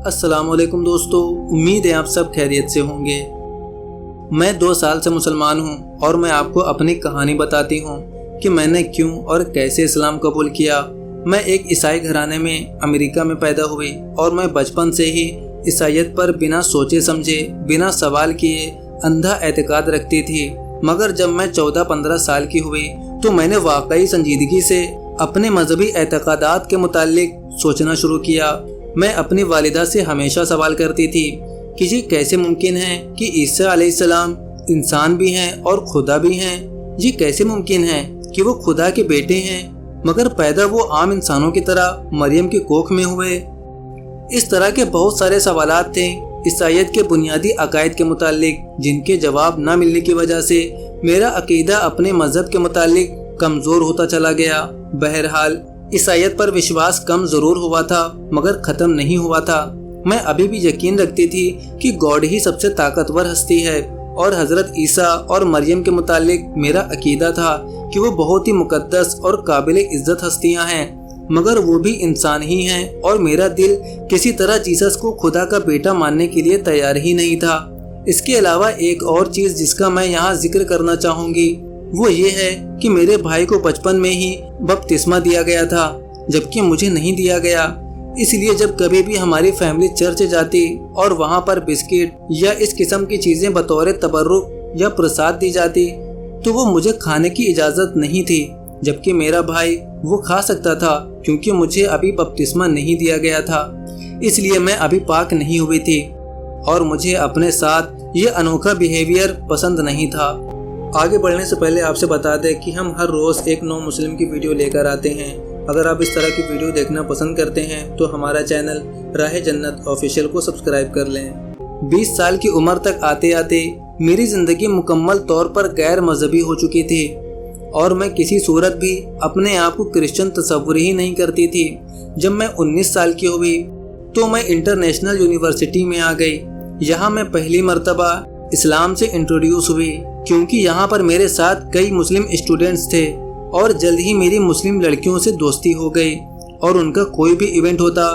السلام علیکم دوستو، امید ہے آپ سب خیریت سے ہوں گے۔ میں 2 سال سے مسلمان ہوں اور میں آپ کو اپنی کہانی بتاتی ہوں کہ میں نے کیوں اور کیسے اسلام قبول کیا۔ میں ایک عیسائی گھرانے میں امریکہ میں پیدا ہوئی اور میں بچپن سے ہی عیسائیت پر بنا سوچے سمجھے، بنا سوال کیے اندھا اعتقاد رکھتی تھی۔ مگر جب میں 14-15 سال کی ہوئی تو میں نے واقعی سنجیدگی سے اپنے مذہبی اعتقادات کے متعلق سوچنا شروع کیا۔ میں اپنی والدہ سے ہمیشہ سوال کرتی تھی کہ یہ کیسے ممکن ہے کہ عیسیٰ علیہ السلام انسان بھی ہیں اور خدا بھی ہیں؟ یہ کیسے ممکن ہے کہ وہ خدا کے بیٹے ہیں مگر پیدا وہ عام انسانوں کی طرح مریم کی کوکھ میں ہوئے؟ اس طرح کے بہت سارے سوالات تھے عیسائیت کے بنیادی عقائد کے متعلق، جن کے جواب نہ ملنے کی وجہ سے میرا عقیدہ اپنے مذہب کے متعلق کمزور ہوتا چلا گیا۔ بہرحال عیسائیت پر وشواس کم ضرور ہوا تھا مگر ختم نہیں ہوا تھا۔ میں ابھی بھی یقین رکھتی تھی کہ گاڈ ہی سب سے طاقتور ہستی ہے، اور حضرت عیسیٰ اور مریم کے متعلق میرا عقیدہ تھا کہ وہ بہت ہی مقدس اور قابل عزت ہستیاں ہیں، مگر وہ بھی انسان ہی ہیں، اور میرا دل کسی طرح جیسس کو خدا کا بیٹا ماننے کے لیے تیار ہی نہیں تھا۔ اس کے علاوہ ایک اور چیز جس کا میں یہاں ذکر کرنا چاہوں گی وہ یہ ہے کہ میرے بھائی کو بچپن میں ہی بپتسمہ دیا گیا تھا جبکہ مجھے نہیں دیا گیا۔ اس لیے جب کبھی بھی ہماری فیملی چرچ جاتی اور وہاں پر بسکٹ یا اس قسم کی چیزیں بطور تبرک یا پرساد دی جاتی تو وہ مجھے کھانے کی اجازت نہیں تھی، جبکہ میرا بھائی وہ کھا سکتا تھا کیونکہ مجھے ابھی بپتسمہ نہیں دیا گیا تھا، اس لیے میں ابھی پاک نہیں ہوئی تھی اور مجھے اپنے ساتھ یہ انوکھا بیہیویئر پسند نہیں تھا۔ آگے بڑھنے سے پہلے آپ سے بتا دیں کہ ہم ہر روز ایک نو مسلم کی ویڈیو لے کر آتے ہیں۔ اگر آپ اس طرح کی ویڈیو دیکھنا پسند کرتے ہیں تو ہمارا چینل راہ جنت آفیشیل کو سبسکرائب کر لیں۔ 20 سال کی عمر تک آتے آتے میری زندگی مکمل طور پر غیر مذہبی ہو چکی تھی اور میں کسی صورت بھی اپنے آپ کو کرسچن تصور ہی نہیں کرتی تھی۔ جب میں 19 سال کی ہوئی تو میں انٹرنیشنل یونیورسٹی میں آ گئی۔ یہاں میں پہلی مرتبہ اسلام سے انٹروڈیوس ہوئی کیونکہ یہاں پر میرے ساتھ کئی مسلم اسٹوڈنٹس تھے، اور جلد ہی میری مسلم لڑکیوں سے دوستی ہو گئی، اور ان کا کوئی بھی ایونٹ ہوتا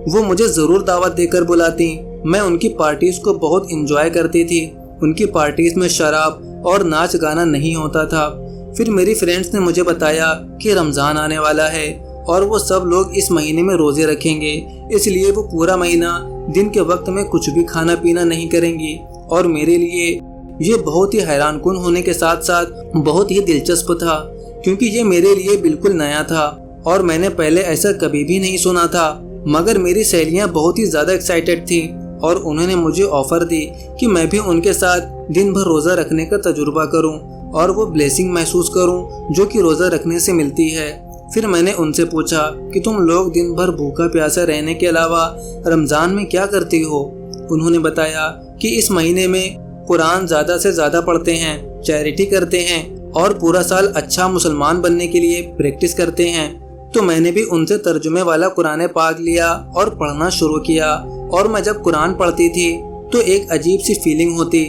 وہ مجھے ضرور دعوت دے کر بلاتی۔ میں ان کی پارٹیز کو بہت انجوائے کرتی تھی۔ ان کی پارٹیز میں شراب اور ناچ گانا نہیں ہوتا تھا۔ پھر میری فرینڈس نے مجھے بتایا کہ رمضان آنے والا ہے اور وہ سب لوگ اس مہینے میں روزے رکھیں گے، اس لیے وہ پورا مہینہ دن کے وقت میں کچھ بھی کھانا پینا نہیں کریں گی، اور میرے لیے یہ بہت ہی حیران کن ہونے کے ساتھ ساتھ بہت ہی دلچسپ تھا، کیونکہ یہ میرے لیے بالکل نیا تھا اور میں نے پہلے ایسا کبھی بھی نہیں سنا تھا۔ مگر میری سہیلیاں بہت ہی زیادہ ایکسائٹڈ تھیں اور انہوں نے مجھے آفر دی کہ میں بھی ان کے ساتھ دن بھر روزہ رکھنے کا تجربہ کروں اور وہ بلیسنگ محسوس کروں جو کہ روزہ رکھنے سے ملتی ہے۔ پھر میں نے ان سے پوچھا کہ تم لوگ دن بھر بھوکا پیاسا رہنے کے علاوہ رمضان میں کیا کرتی ہو؟ انہوں نے بتایا کہ اس مہینے میں قرآن زیادہ سے زیادہ پڑھتے ہیں، چیریٹی کرتے ہیں اور پورا سال اچھا مسلمان بننے کے لیے پریکٹس کرتے ہیں۔ تو میں نے بھی ان سے ترجمے والا قرآن پاک لیا اور پڑھنا شروع کیا، اور میں جب قرآن پڑھتی تھی تو ایک عجیب سی فیلنگ ہوتی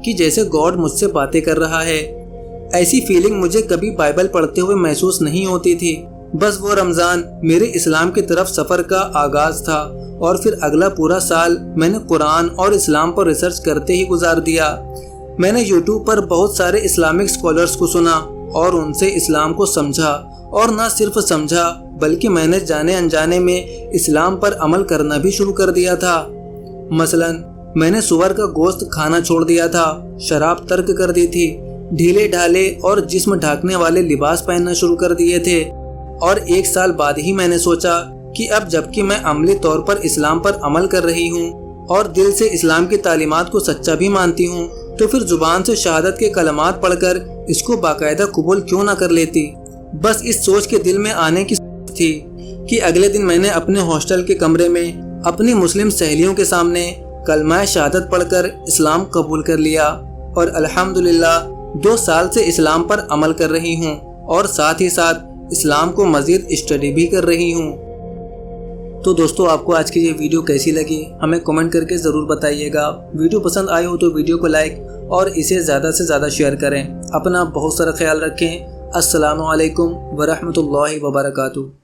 کہ جیسے گاڈ مجھ سے باتیں کر رہا ہے۔ ایسی فیلنگ مجھے کبھی بائبل پڑھتے ہوئے محسوس نہیں ہوتی تھی۔ بس وہ رمضان میرے اسلام کی طرف سفر کا آغاز تھا، اور پھر اگلا پورا سال میں نے قرآن اور اسلام پر ریسرچ کرتے ہی گزار دیا۔ میں نے یوٹیوب پر بہت سارے اسلامک اسکالرز کو سنا اور ان سے اسلام کو سمجھا، اور نہ صرف سمجھا بلکہ میں نے جانے انجانے میں اسلام پر عمل کرنا بھی شروع کر دیا تھا۔ مثلاً میں نے سور کا گوشت کھانا چھوڑ دیا تھا، شراب ترک کر دی تھی، ڈھیلے ڈھالے اور جسم ڈھانکنے والے لباس پہننا شروع کر دیے تھے، اور 1 سال بعد ہی میں نے سوچا کہ اب جبکہ میں عملی طور پر اسلام پر عمل کر رہی ہوں اور دل سے اسلام کی تعلیمات کو سچا بھی مانتی ہوں، تو پھر زبان سے شہادت کے کلمات پڑھ کر اس کو باقاعدہ قبول کیوں نہ کر لیتی۔ بس اس سوچ کے دل میں آنے کی تھی کہ اگلے دن میں نے اپنے ہاسٹل کے کمرے میں اپنی مسلم سہیلیوں کے سامنے کلمہ شہادت پڑھ کر اسلام قبول کر لیا، اور الحمدللہ 2 سال سے اسلام پر عمل کر رہی ہوں، اور ساتھ ہی ساتھ اسلام کو مزید اسٹڈی بھی کر رہی ہوں۔ تو دوستو، آپ کو آج کی یہ ویڈیو کیسی لگی ہمیں کمنٹ کر کے ضرور بتائیے گا۔ ویڈیو پسند آئی ہو تو ویڈیو کو لائک اور اسے زیادہ سے زیادہ شیئر کریں۔ اپنا بہت سارا خیال رکھیں۔ السلام علیکم ورحمۃ اللہ وبرکاتہ۔